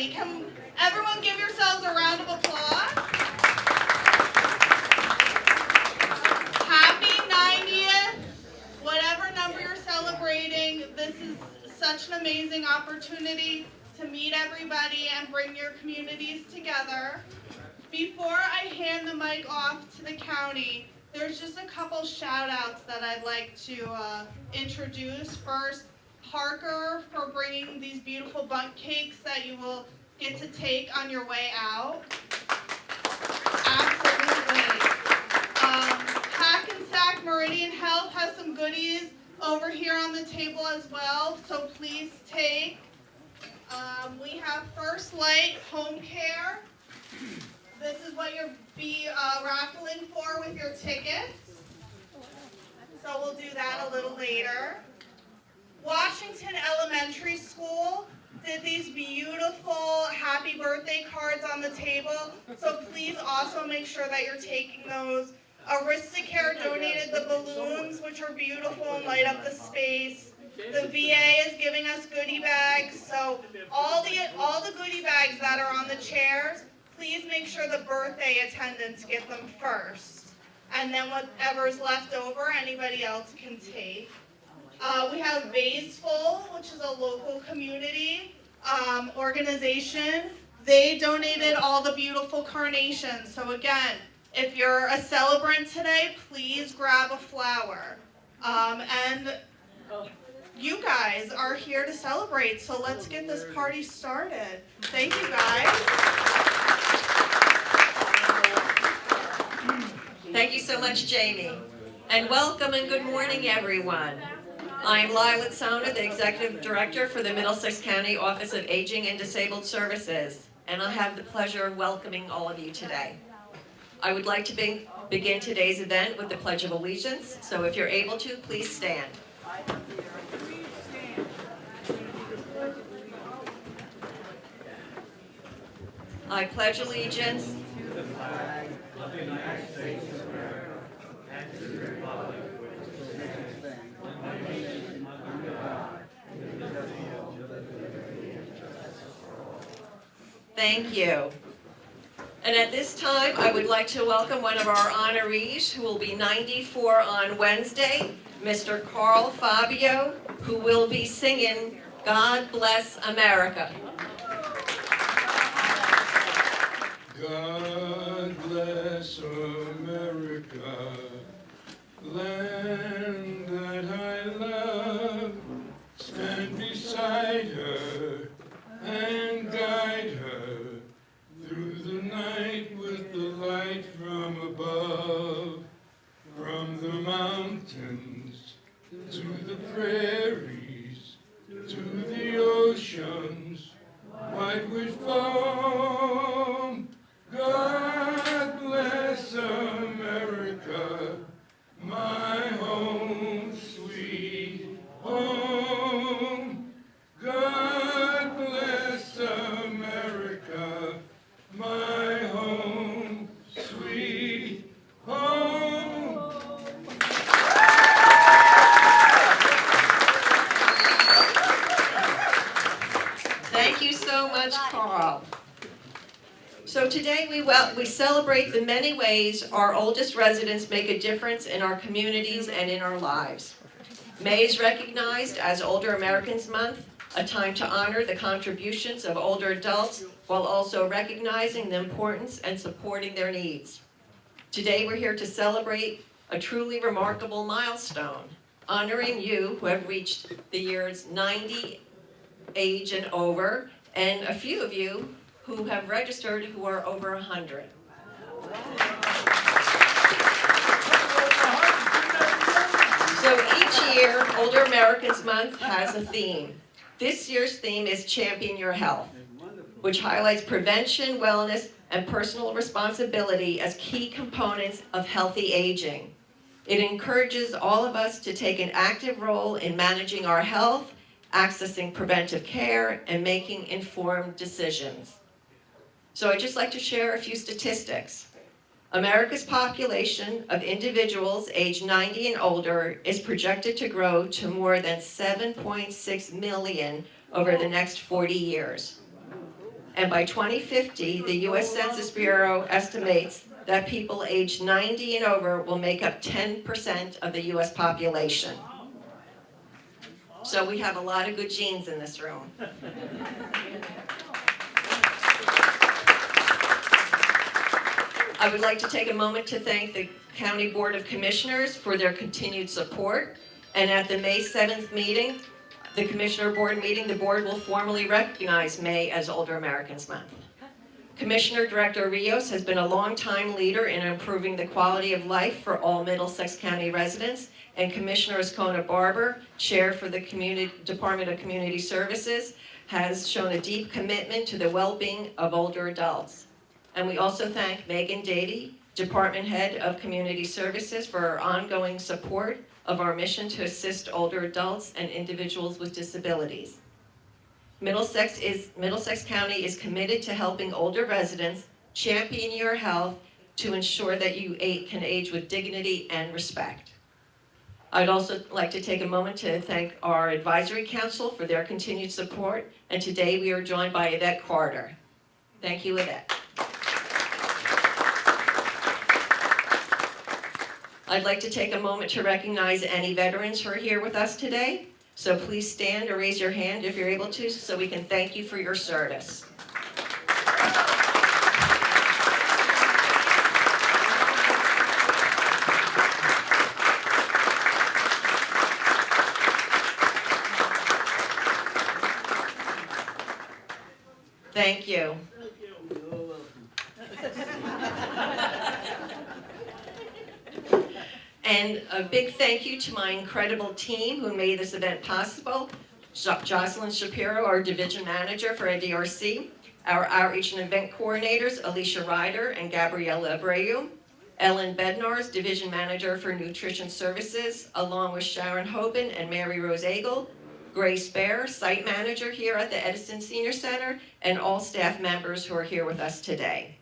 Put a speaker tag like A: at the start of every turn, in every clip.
A: everybody. Can everyone give yourselves a round of applause? Happy 90th, whatever number you're celebrating. This is such an amazing opportunity to meet everybody and bring your communities together. Before I hand the mic off to the county, there's just a couple shout outs that I'd like to introduce. First, Parker for bringing these beautiful bundt cakes that you will get to take on your way out. Absolutely. Hackensack Meridian Health has some goodies over here on the table as well, so please take. We have First Light Home Care. This is what you'll be raffling for with your tickets. So we'll do that a little later. Washington Elementary School did these beautiful happy birthday cards on the table. So please also make sure that you're taking those. Aristocare donated the balloons, which are beautiful and light up the space. The VA is giving us goodie bags. So all the goodie bags that are on the chairs, please make sure the birthday attendants get them first. And then whatever's left over, anybody else can take. We have Vaseful, which is a local community organization. They donated all the beautiful carnations. So again, if you're a celebrant today, please grab a flower. And you guys are here to celebrate, so let's get this party started. Thank you, guys.
B: Thank you so much, Jamie. And welcome and good morning, everyone. I'm Lila Tsona, the Executive Director for the Middlesex County Office of Aging and Disabled Services, and I have the pleasure of welcoming all of you today. I would like to begin today's event with the Pledge of Allegiance, so if you're able to, please stand. I pledge allegiance to the flag of the United States of America and to the republic which stands one nation under God, indivisible, with liberty and justice for all. Thank you. And at this time, I would like to welcome one of our honorees who will be 94 on Wednesday, Mr. Carl Fabio, who will be singing God Bless America.
C: God bless America, land that I love. Stand beside her and guide her through the night with the light from above. From the mountains to the prairies, to the oceans, white with foam. God bless America, my home, sweet home. God bless America, my home, sweet home.
B: Thank you so much, Carl. So today we celebrate the many ways our oldest residents make a difference in our communities and in our lives. May is recognized as Older Americans Month, a time to honor the contributions of older adults while also recognizing the importance and supporting their needs. Today we're here to celebrate a truly remarkable milestone, honoring you who have reached the years 90 age and over, and a few of you who have registered who are over 100. So each year, Older Americans Month has a theme. This year's theme is Champion Your Health, which highlights prevention, wellness, and personal responsibility as key components of healthy aging. It encourages all of us to take an active role in managing our health, accessing preventive care, and making informed decisions. So I'd just like to share a few statistics. America's population of individuals aged 90 and older is projected to grow to more than 7.6 million over the next 40 years. And by 2050, the U.S. Census Bureau estimates that people aged 90 and over will make up 10% of the U.S. population. So we have a lot of good genes in this room. I would like to take a moment to thank the County Board of Commissioners for their continued support. And at the May 7th meeting, the Commissioner Board meeting, the board will formally recognize May as Older Americans Month. Commissioner Director Rios has been a longtime leader in improving the quality of life for all Middlesex County residents, and Commissioner Ascona Barber, Chair for the Department of Community Services, has shown a deep commitment to the well-being of older adults. And we also thank Megan Davey, Department Head of Community Services, for her ongoing support of our mission to assist older adults and individuals with disabilities. Middlesex County is committed to helping older residents champion your health to ensure that you can age with dignity and respect. I'd also like to take a moment to thank our Advisory Council for their continued support, and today we are joined by Yvette Carter. Thank you, Yvette. I'd like to take a moment to recognize any veterans who are here with us today. So please stand or raise your hand if you're able to, so we can thank you for your service. Thank you. And a big thank you to my incredible team who made this event possible. Jocelyn Shapiro, our Division Manager for ADRC, our Outreach and Event Coordinators, Alicia Ryder and Gabriella Abreu, Ellen Bednarz, Division Manager for Nutrition Services, along with Sharon Hoban and Mary Rose Agel, Grace Bear, Site Manager here at the Edison Senior Center, and all staff members who are here with us today.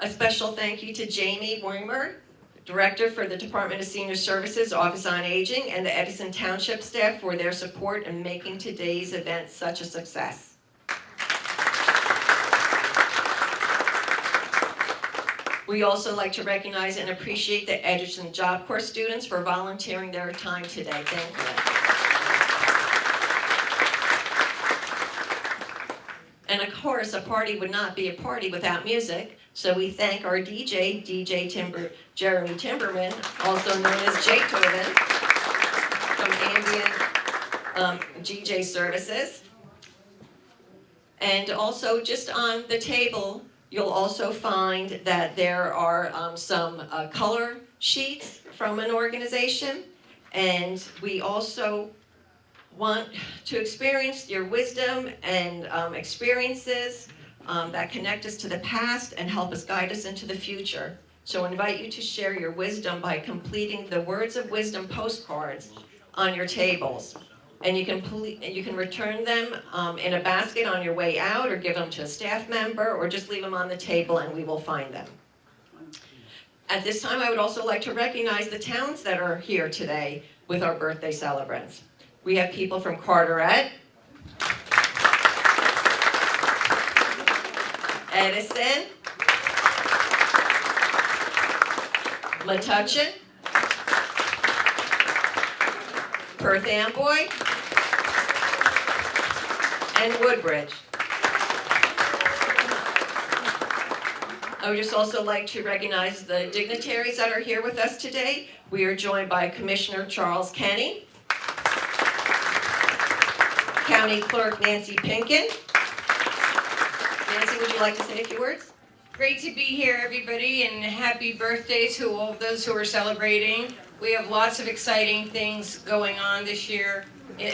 B: A special thank you to Jamie Weimer, Director for the Department of Senior Services, Office on Aging, and the Edison Township staff for their support in making today's event such a success. We also like to recognize and appreciate the Edison Job Corps students for volunteering their time today. Thank you. And of course, a party would not be a party without music. So we thank our DJ, Jeremy Timberman, also known as Jake Tobin, from Ambient GJ Services. And also just on the table, you'll also find that there are some color sheets from an organization. And we also want to experience your wisdom and experiences that connect us to the past and help us guide us into the future. So I invite you to share your wisdom by completing the Words of Wisdom postcards on your tables. And you can return them in a basket on your way out, or give them to a staff member, or just leave them on the table and we will find them. At this time, I would also like to recognize the towns that are here today with our birthday celebrants. We have people from Carteret, Edison, Metuchen, Perth Amboy, and Woodbridge. I would just also like to recognize the dignitaries that are here with us today. We are joined by Commissioner Charles Kenny, County Clerk Nancy Pinkin. Nancy, would you like to say a few words?
D: Great to be here, everybody, and happy birthday to all of those who are celebrating. We have lots of exciting things going on this year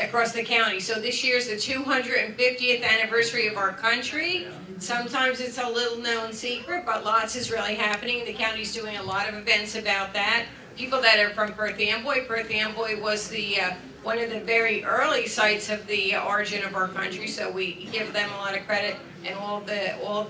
D: across the county. So this year is the 250th anniversary of our country. Sometimes it's a little known secret, but lots is really happening. The county's doing a lot of events about that. People that are from Perth Amboy was the one of the very early sites of the origin of our country, so we give them a lot of credit, and all of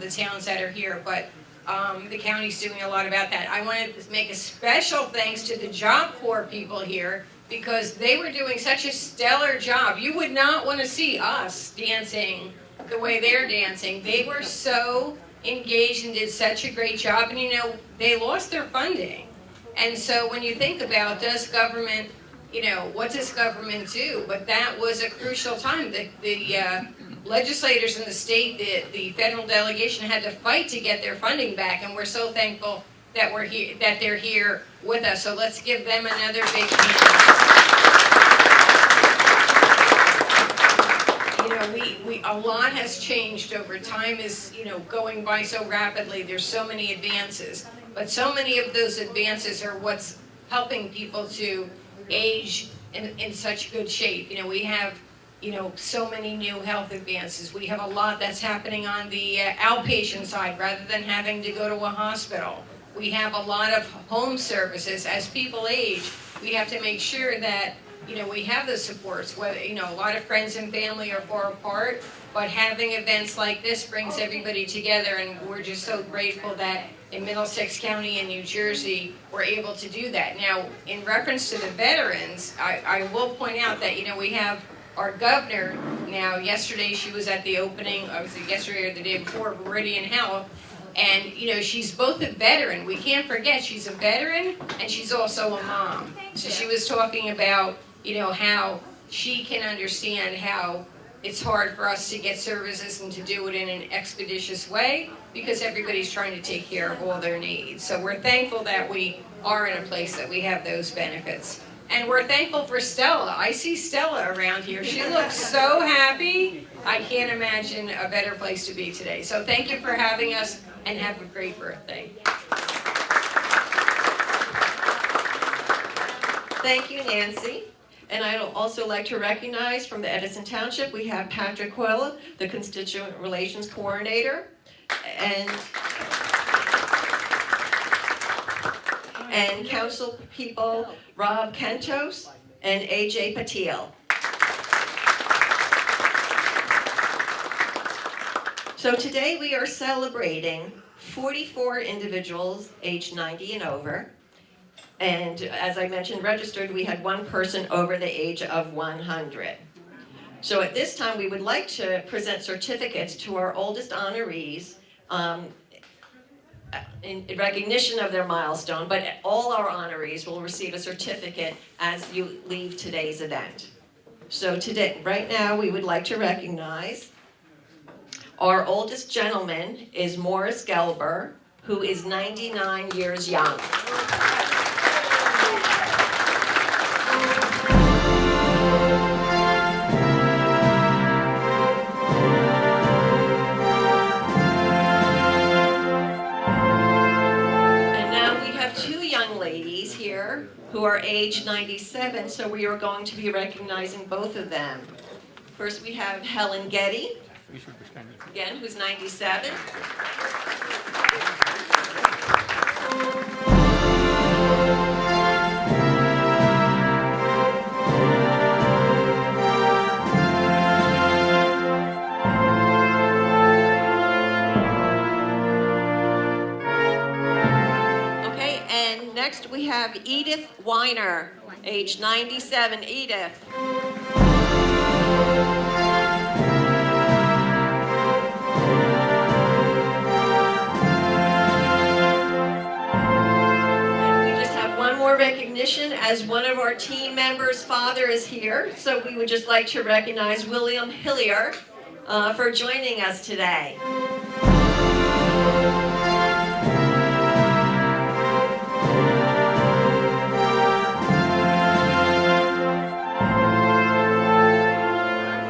D: the towns that are here. But the county's doing a lot about that. I want to make a special thanks to the Job Corps people here. because they were doing such a stellar job. You would not want to see us dancing the way they're dancing. They were so engaged and did such a great job, and they lost their funding. And so when you think about, does government, what does government do? But that was a crucial time. The legislators in the state, the federal delegation had to fight to get their funding back, and we're so thankful that we're here, that they're here with us. So let's give them another big hand. A lot has changed over time. Is going by so rapidly. There's so many advances, but so many of those advances are what's helping people to age in such good shape. We have so many new health advances. We have a lot that's happening on the outpatient side rather than having to go to a hospital. We have a lot of home services. As people age, we have to make sure that we have the supports. Whether a lot of friends and family are far apart, but having events like this brings everybody together, and we're just so grateful that in Middlesex County and New Jersey we're able to do that. Now, in reference to the veterans, I will point out that we have our governor now. Yesterday she was at the opening, yesterday or the day before, Meridian Health. And, she's both a veteran. We can't forget she's a veteran and she's also a mom. So she was talking about, how she can understand how it's hard for us to get services and to do it in an expeditious way because everybody's trying to take care of all their needs. So we're thankful that we are in a place that we have those benefits. And we're thankful for Stella. I see Stella around here. She looks so happy. I can't imagine a better place to be today. So thank you for having us, and have a great birthday.
B: Thank you, Nancy. And I'd also like to recognize from the Edison Township, we have Patrick Coyle, the Constituent Relations Coordinator, and council people Rob Kentos and AJ Patil. So today we are celebrating 44 individuals aged 90 and over. And as I mentioned, registered, we had one person over the age of 100. So at this time, we would like to present certificates to our oldest honorees in recognition of their milestone, but all our honorees will receive a certificate as you leave today's event. So today, right now, we would like to recognize our oldest gentleman is Morris Gelber, who is 99 years young. Who are age 97, so we are going to be recognizing both of them. First we have Helen Getty, again, who's 97. Next we have Edith Weiner, age 97. Edith. And we just have one more recognition, as one of our team members' father is here, so we would just like to recognize William Hillier for joining us today.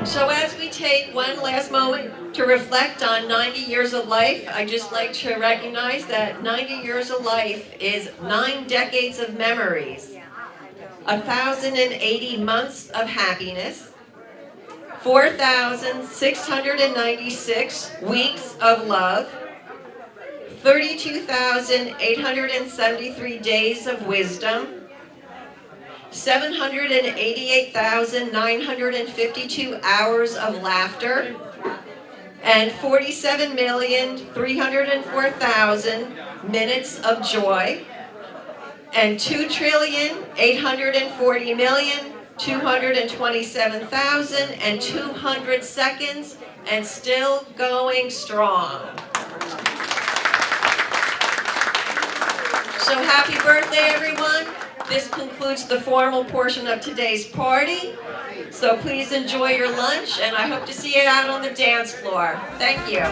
B: So as we take one last moment to reflect on 90 years of life, I'd just like to recognize that 90 years of life is 9 decades of memories, 1,080 months of happiness, 4,696 weeks of love, 32,873 days of wisdom, 788,952 hours of laughter, and 47,304,000 minutes of joy. and 2,840,227,200 seconds, and still going strong. So happy birthday, everyone. This concludes the formal portion of today's party. So please enjoy your lunch, and I hope to see you out on the dance floor. Thank you.